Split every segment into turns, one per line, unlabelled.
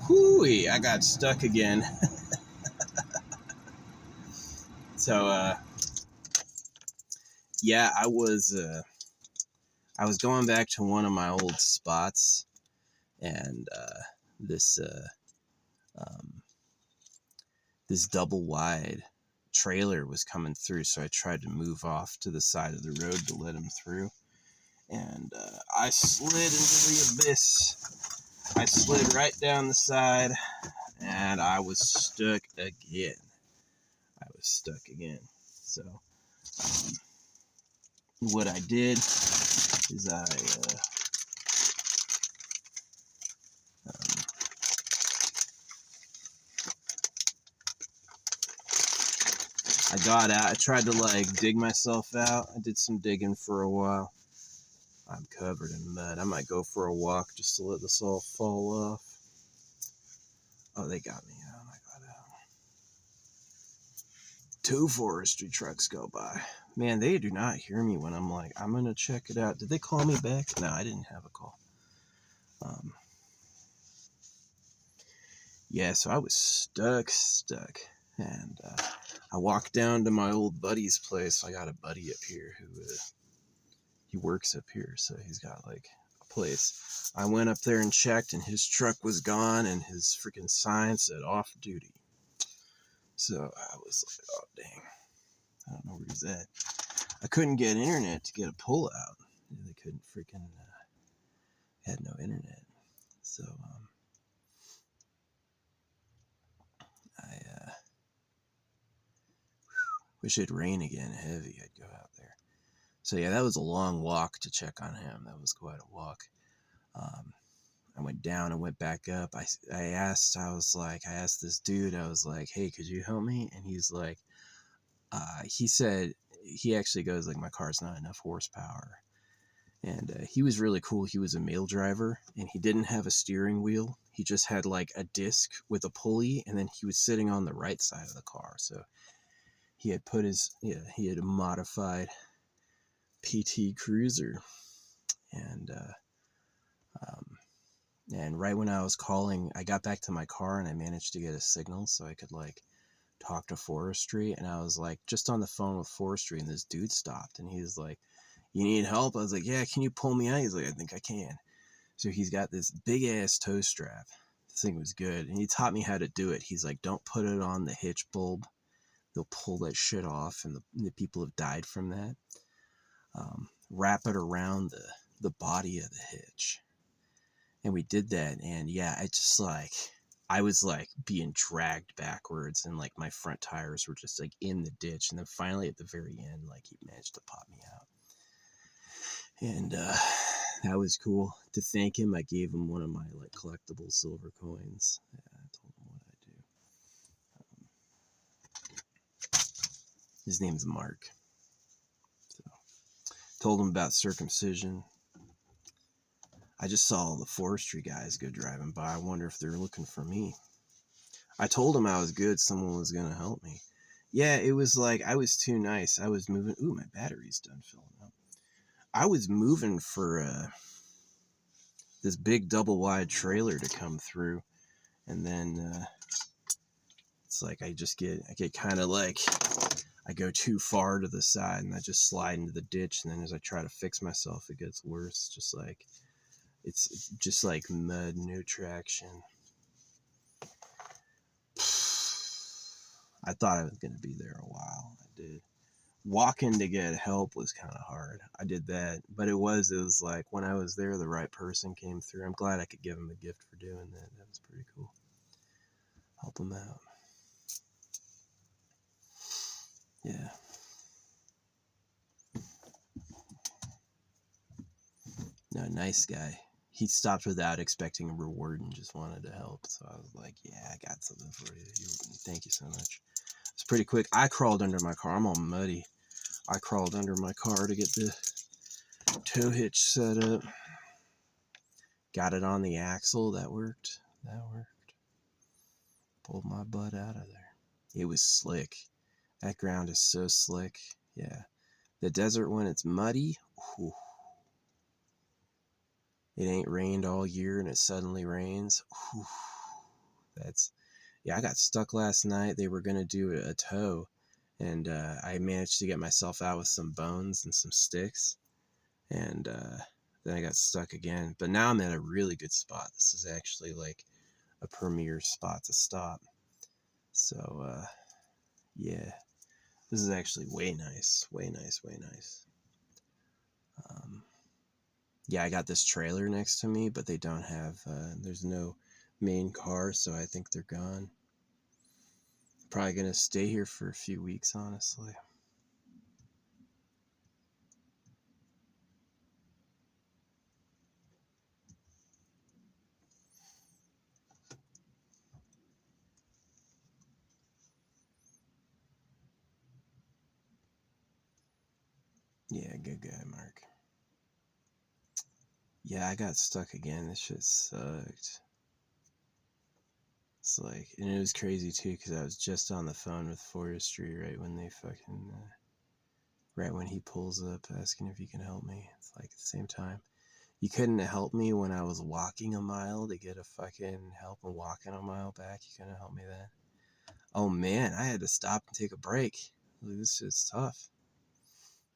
Whoo-wee, I got stuck again. So, yeah, I was going back to one of my old spots, and this um, this double wide trailer was coming through, so I tried to move off to the side of the road to let him through, and I slid into the abyss. I slid right down the side, and I was stuck again. So, what I did is I got out. I tried to like dig myself out. I did some digging for a while. I'm covered in mud. I might go for a walk just to let this all fall off. Oh, they got me out. I got out. 2 forestry trucks go by. Man, they do not hear me when I'm like, I'm gonna check it out. Did they call me back? No, I didn't have a call. Yeah, so I was stuck. And I walked down to my old buddy's place. I got a buddy up here who he works up here, so he's got like a place. I went up there and checked, and his truck was gone, and his freaking sign said off duty. So I was like, oh dang, I don't know where he's at. I couldn't get internet to get a pull out. They couldn't freaking had no internet. So I wish it'd rain again heavy. I'd go out there. So yeah, that was a long walk to check on him. That was quite a walk. I went down and went back up. I asked this dude, I was like, hey, could you help me? And he's like, he said, he actually goes like, my car's not enough horsepower. And he was really cool. He was a mail driver, and he didn't have a steering wheel. He just had like a disc with a pulley, and then he was sitting on the right side of the car. So he had he had a modified PT Cruiser, and right when I was calling, I got back to my car and I managed to get a signal so I could like talk to forestry. And I was like just on the phone with forestry, and this dude stopped and he was like, you need help? I was like, yeah, can you pull me out? He's like, I think I can. So he's got this big ass tow strap. This thing was good. And he taught me how to do it. He's like, don't put it on the hitch bulb. They'll pull that shit off, and the people have died from that. Wrap it around the body of the hitch. And we did that, and yeah, I was like being dragged backwards, and like my front tires were just like in the ditch. And then finally at the very end, like he managed to pop me out. And that was cool. To thank him, I gave him one of my like collectible silver coins. Yeah, I told him what I do. His name's Mark. So told him about circumcision. I just saw the forestry guys go driving by. I wonder if they're looking for me. I told them I was good. Someone was going to help me. Yeah, it was like I was too nice. I was moving. Ooh, my battery's done filling up. I was moving for this big double wide trailer to come through. And then it's like I get kind of like, I go too far to the side and I just slide into the ditch. And then as I try to fix myself, it gets worse. It's just like mud, no traction. I thought I was going to be there a while. I did. Walking to get help was kind of hard. I did that, but it was like when I was there, the right person came through. I'm glad I could give him a gift for doing that. That was pretty cool. Help him out. Yeah. No, nice guy. He stopped without expecting a reward and just wanted to help. So I was like, yeah, I got something for you. Thank you so much. It's pretty quick. I crawled under my car. I'm all muddy. I crawled under my car to get the tow hitch set up. Got it on the axle. That worked. Pulled my butt out of there. It was slick. That ground is so slick. Yeah. The desert, when it's muddy, whew, it ain't rained all year and it suddenly rains. Whew, That's yeah. I got stuck last night. They were gonna do a tow, and I managed to get myself out with some bones and some sticks, and then I got stuck again. But now I'm at a really good spot. This is actually like a premier spot to stop. So yeah, this is actually way nice, way nice, way nice. Yeah, I got this trailer next to me, but they don't have. There's no main car, so I think they're gone. Probably gonna stay here for a few weeks, honestly. Yeah, good guy, Mark. Yeah, I got stuck again. This shit sucked. It's like, and it was crazy too, because I was just on the phone with Forestry right when they fucking, right when he pulls up asking if he can help me. It's like at the same time, you couldn't help me when I was walking a mile to get a fucking help and walking a mile back. You couldn't help me then. Oh man, I had to stop and take a break. Like, this shit's tough.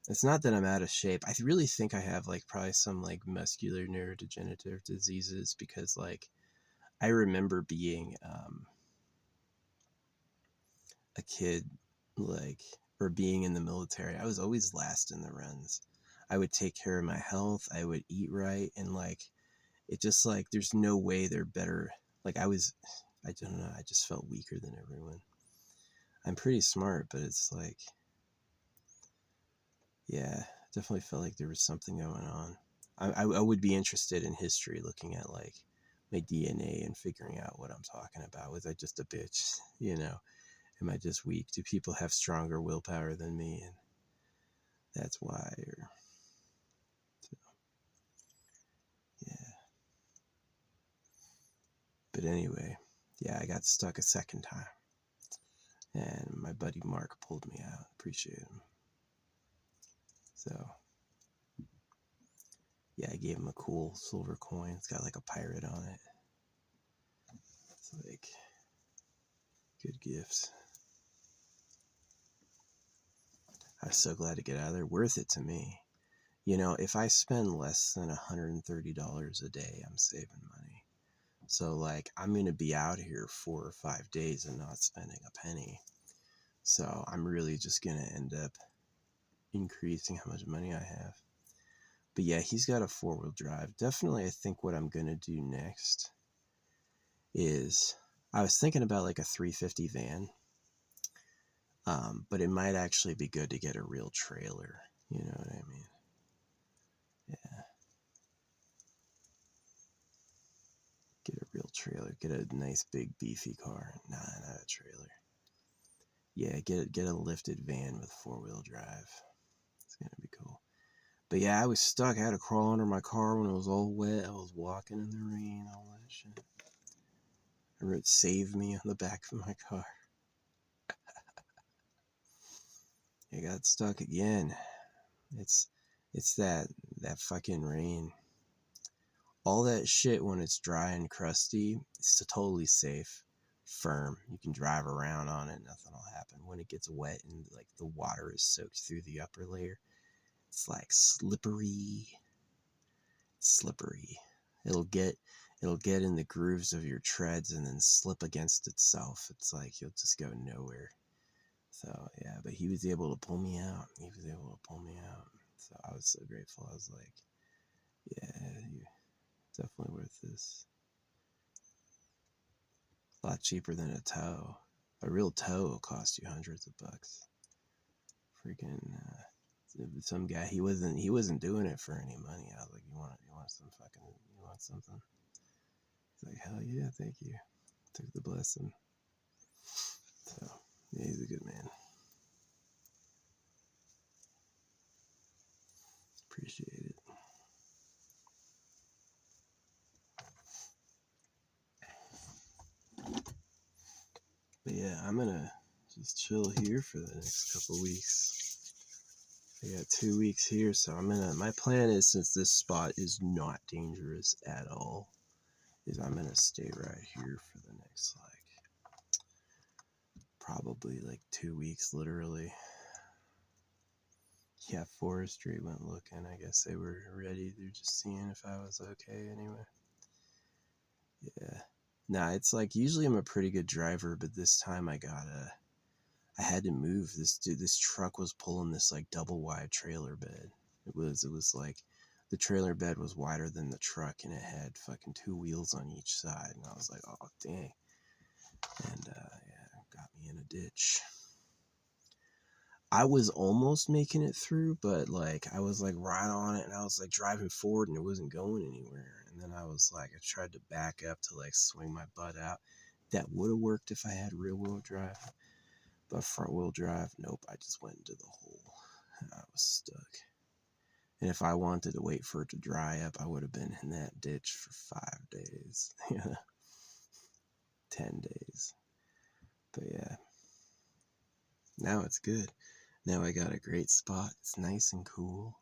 It's not that I'm out of shape. I really think I have like probably some like muscular neurodegenerative diseases because like I remember being a kid, like, or being in the military. I was always last in the runs. I would take care of my health. I would eat right, and like it just like there's no way they're better. Like I don't know. I just felt weaker than everyone. I'm pretty smart, but it's like, yeah, definitely felt like there was something going on. I would be interested in history, looking at like my DNA and figuring out what I'm talking about. Was I just a bitch? You know, am I just weak? Do people have stronger willpower than me? And that's why. Or so, yeah. But anyway, yeah, I got stuck a second time, and my buddy Mark pulled me out. Appreciate him. So yeah, I gave him a cool silver coin. It's got like a pirate on it. It's like good gifts. I was so glad to get out of there. Worth it to me. You know, if I spend less than $130 a day, I'm saving money. So like I'm gonna be out here 4 or 5 days and not spending a penny. So I'm really just gonna end up increasing how much money I have. But yeah, he's got a 4-wheel drive. Definitely, I think what I'm gonna do next is I was thinking about like a 350 van, but it might actually be good to get a real trailer. You know what I mean? Yeah, get a real trailer. Get a nice big beefy car. Nah, not a trailer. Yeah, get a lifted van with 4-wheel drive. It's gonna be cool. But yeah, I was stuck. I had to crawl under my car when it was all wet. I was walking in the rain, all that shit. I wrote "Save Me" on the back of my car. I got stuck again. It's it's that fucking rain. All that shit when it's dry and crusty, it's totally safe, firm. You can drive around on it, nothing will happen. When it gets wet and like the water is soaked through the upper layer, it's like slippery. It'll get it'll get in the grooves of your treads and then slip against itself. It's like you'll just go nowhere. So yeah, but he was able to pull me out. He was able to pull me out. So I was so grateful. I was like, yeah, you're definitely worth this. A lot cheaper than a tow. A real tow will cost you hundreds of bucks. Freaking some guy, he wasn't doing it for any money. I was like, you want something? He's like, hell yeah, thank you. Took the blessing. So yeah, he's a good man. Appreciate it. But yeah, I'm gonna just chill here for the next couple weeks. I got 2 weeks here, so my plan is, since this spot is not dangerous at all, is I'm gonna stay right here for the next probably 2 weeks, literally. Yeah, forestry went looking. I guess they were ready. They're just seeing if I was okay anyway. Yeah. Nah, it's usually I'm a pretty good driver, but this time I had to move. This truck was pulling this double wide trailer bed. It was the trailer bed was wider than the truck, and it had fucking two wheels on each side. And I was like, oh dang. And yeah, got me in a ditch. I was almost making it through, but I was right on it, and I was driving forward, and it wasn't going anywhere. And then I was I tried to back up to swing my butt out. That would have worked if I had rear wheel drive, but front wheel drive, nope. I just went into the hole, and I was stuck. And if I wanted to wait for it to dry up, I would have been in that ditch for 5 days. Yeah, 10 days. But yeah, now it's good. Now I got a great spot. It's nice and cool.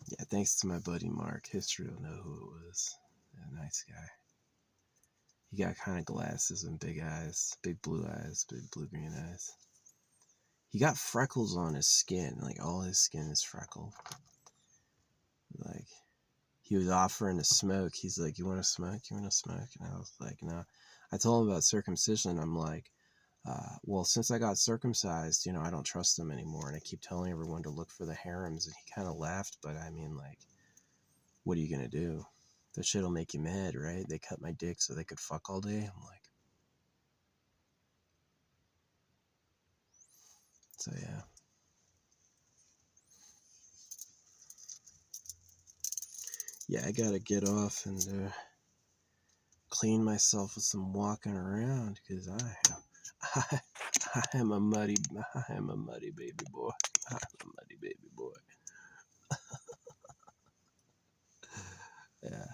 Yeah, thanks to my buddy Mark. History will know who it was. A nice guy. He got kind of glasses and big eyes, big blue eyes, big blue-green eyes. He got freckles on his skin. All his skin is freckled. He was offering to smoke. He's like, you want to smoke? You want to smoke? And I was like, no. I told him about circumcision. I'm like, well, since I got circumcised, I don't trust them anymore. And I keep telling everyone to look for the harems. And he kind of laughed, but I mean, what are you going to do? That shit'll make you mad, right? They cut my dick so they could fuck all day. I'm like, so yeah. Yeah, I gotta get off and clean myself with some walking around, because I am a muddy baby boy. I'm a muddy baby boy. Yeah.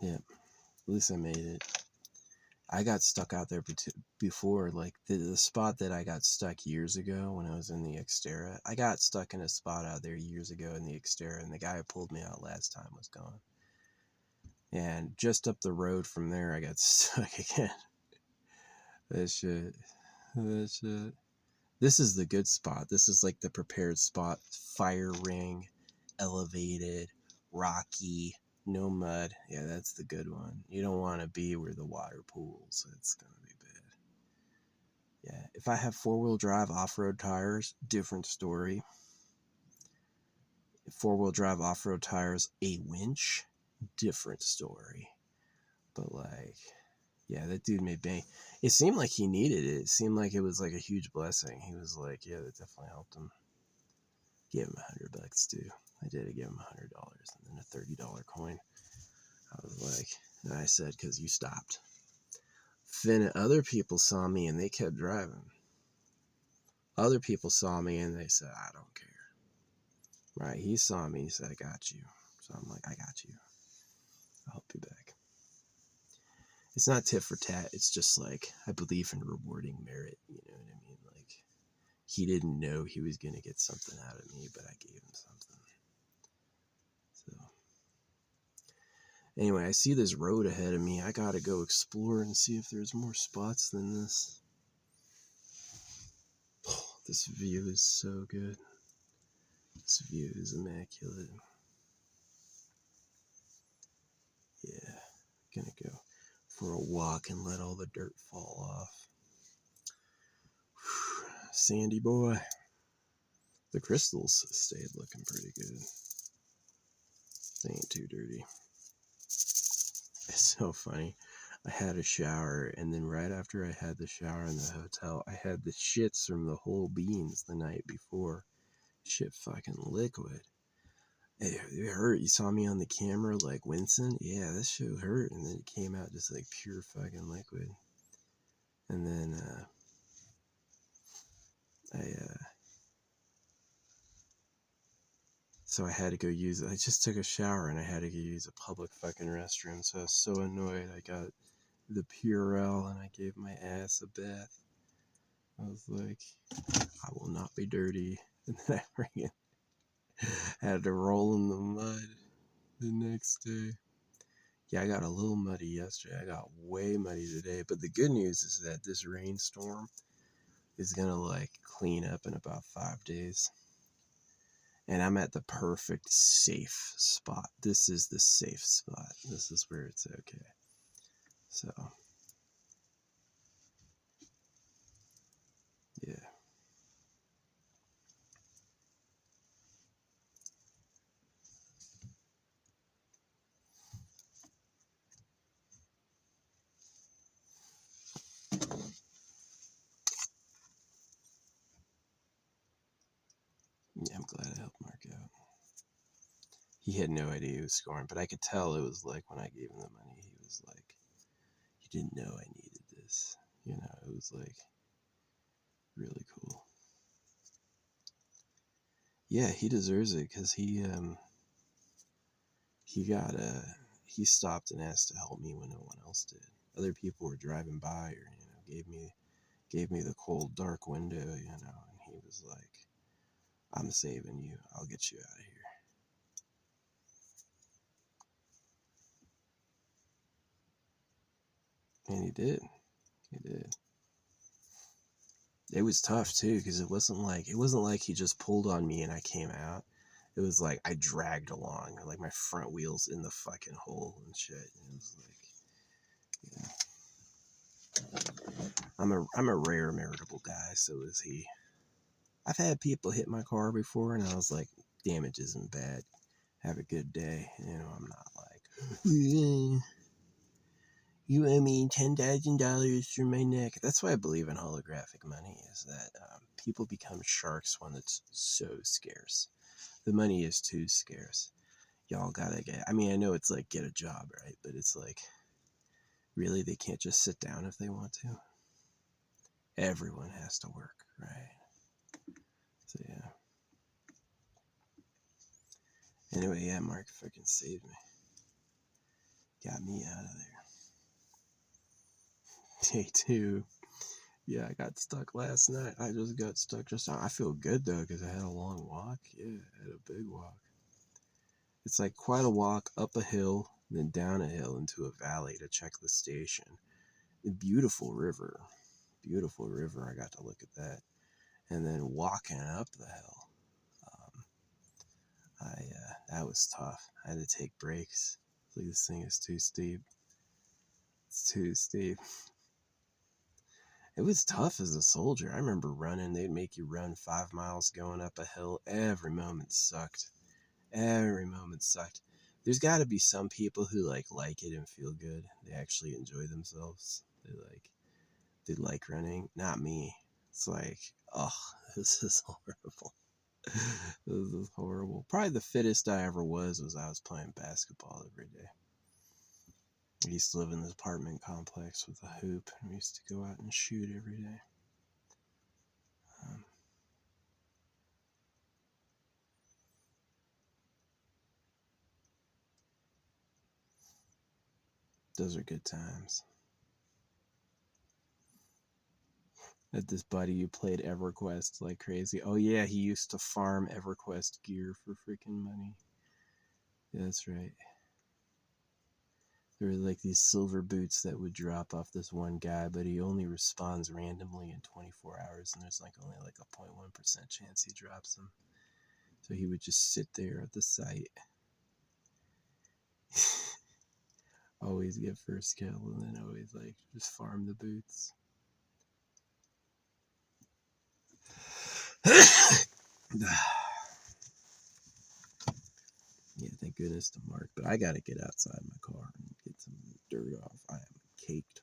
Yeah. At least I made it. I got stuck out there before, the spot that I got stuck years ago when I was in the Xterra. I got stuck in a spot out there years ago in the Xterra, and the guy who pulled me out last time was gone. And just up the road from there, I got stuck again. That shit. That shit. This is the good spot. This is the prepared spot. Fire ring, elevated, rocky, no mud. Yeah, that's the good one. You don't want to be where the water pools. It's going to be bad. Yeah, if I have four-wheel drive off-road tires, different story. Four-wheel drive off-road tires, a winch, different story. But yeah, that dude made bang. It seemed like he needed it. It seemed like it was a huge blessing. He was like, yeah, that definitely helped him. Gave him $100 too. I did. I gave him $100 and then a $30 coin. I was like, and I said, because you stopped. Then other people saw me and they kept driving. Other people saw me and they said, I don't care. Right? He saw me. He said, I got you. So I'm like, I got you. I'll help you back. It's not tit for tat. It's just I believe in rewarding merit. You know what I mean? He didn't know he was going to get something out of me, but I gave him something. So anyway, I see this road ahead of me. I got to go explore and see if there's more spots than this. Oh, this view is so good. This view is immaculate. Yeah, gonna go for a walk and let all the dirt fall off. Whew, sandy boy. The crystals stayed looking pretty good. They ain't too dirty. It's so funny. I had a shower, and then right after I had the shower in the hotel, I had the shits from the whole beans the night before. Shit fucking liquid. It hurt. You saw me on the camera wincing. Yeah, this shit hurt. And then it came out just pure fucking liquid. And then So I had to go use it. I just took a shower and I had to go use a public fucking restroom. So I was so annoyed. I got the Purell and I gave my ass a bath. I was like, I will not be dirty. And then I freaking had to roll in the mud the next day. Yeah, I got a little muddy yesterday. I got way muddy today. But the good news is that this rainstorm is going to like clean up in about 5 days. And I'm at the perfect safe spot. This is the safe spot. This is where it's okay. So, yeah. Yeah, I'm glad I helped Mark out. He had no idea he was scoring, but I could tell it was like when I gave him the money, he was like, he didn't know I needed this. You know, it was like really cool. Yeah, he deserves it because he got he stopped and asked to help me when no one else did. Other people were driving by or gave me the cold dark window, and he was like, I'm saving you. I'll get you out of here. And he did. He did. It was tough too because it wasn't like he just pulled on me and I came out. It was like I dragged along, like my front wheels in the fucking hole and shit. It was like, yeah. I'm a rare maritable guy, so is he. I've had people hit my car before, and I was like, damage isn't bad. Have a good day. I'm not like, you owe me $10,000 through my neck. That's why I believe in holographic money, is that people become sharks when it's so scarce. The money is too scarce. Y'all gotta I mean, I know it's like get a job, right? But it's like, really, they can't just sit down if they want to. Everyone has to work, right? So, yeah. Anyway, yeah, Mark freaking saved me. Got me out of there. Day 2. Yeah, I got stuck last night. I just got stuck just now. I feel good though because I had a long walk. Yeah, I had a big walk. It's like quite a walk up a hill, then down a hill into a valley to check the station. A beautiful river. Beautiful river. I got to look at that. And then walking up the hill. That was tough. I had to take breaks. Like, this thing is too steep. It's too steep. It was tough as a soldier. I remember running. They'd make you run 5 miles going up a hill. Every moment sucked. Every moment sucked. There's got to be some people who like it and feel good. They actually enjoy themselves. They like running. Not me. It's like, oh, this is horrible. This is horrible. Probably the fittest I ever was I was playing basketball every day. I used to live in this apartment complex with a hoop, and we used to go out and shoot every day. Those are good times. Had this buddy who played EverQuest like crazy. Oh yeah, he used to farm EverQuest gear for freaking money. Yeah, that's right. There were like these silver boots that would drop off this one guy, but he only respawns randomly in 24 hours, and there's like only like a 0.1% chance he drops them. So he would just sit there at the site. Always get first kill, and then always like just farm the boots. Yeah, thank goodness to Mark. But I gotta get outside my car and get some dirt off. I am caked.